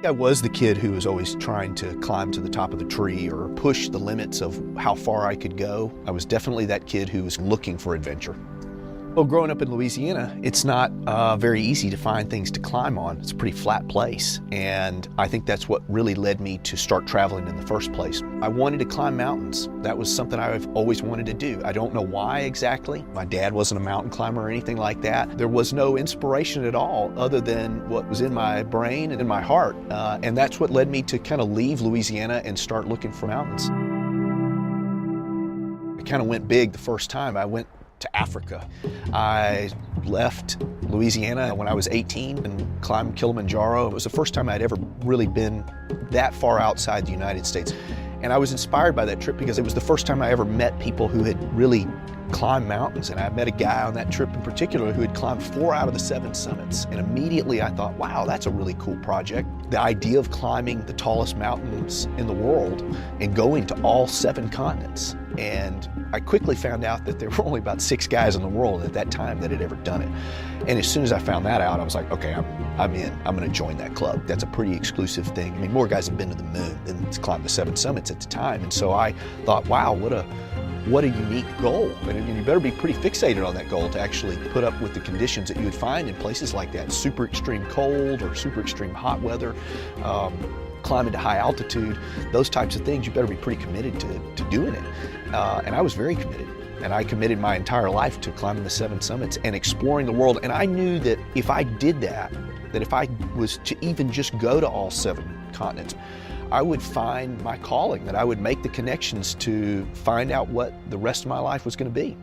I was the kid who was always trying to climb to the top of the tree or push the limits of how far I could go. I was definitely that kid who was looking for adventure. Well, growing up in Louisiana, it's not very easy to find things to climb on. It's a pretty flat place, and I think that's what really led me to start traveling in the first place. I wanted to climb mountains. That was something I've always wanted to do. I don't know why exactly. My dad wasn't a mountain climber or anything like that. There was no inspiration at all other than what was in my brain and in my heart, and that's what led me to kind of leave Louisiana and start looking for mountains. I kind of went big the first time. I went to Africa. I left Louisiana when I was 18 and climbed Kilimanjaro. It was the first time I'd ever really been that far outside the United States. And I was inspired by that trip because it was the first time I ever met people who had really climbed mountains. And I met a guy on that trip in particular who had climbed 4 out of the 7 summits. And immediately I thought, wow, that's a really cool project. The idea of climbing the tallest mountains in the world and going to all 7 continents. And I quickly found out that there were only about 6 guys in the world at that time that had ever done it. And as soon as I found that out, I was like, okay, I'm in. I'm going to join that club. That's a pretty exclusive thing. I mean, more guys have been to the moon than climbed the 7 summits at the time. And so I thought, wow, what a unique goal. And you better be pretty fixated on that goal to actually put up with the conditions that you would find in places like that. Super extreme cold or super extreme hot weather, climbing to high altitude, those types of things, you better be pretty committed to doing it. And I was very committed. And I committed my entire life to climbing the 7 summits and exploring the world. And I knew that if I did that if I was to even just go to all 7 continents, I would find my calling, that I would make the connections to find out what the rest of my life was going to be.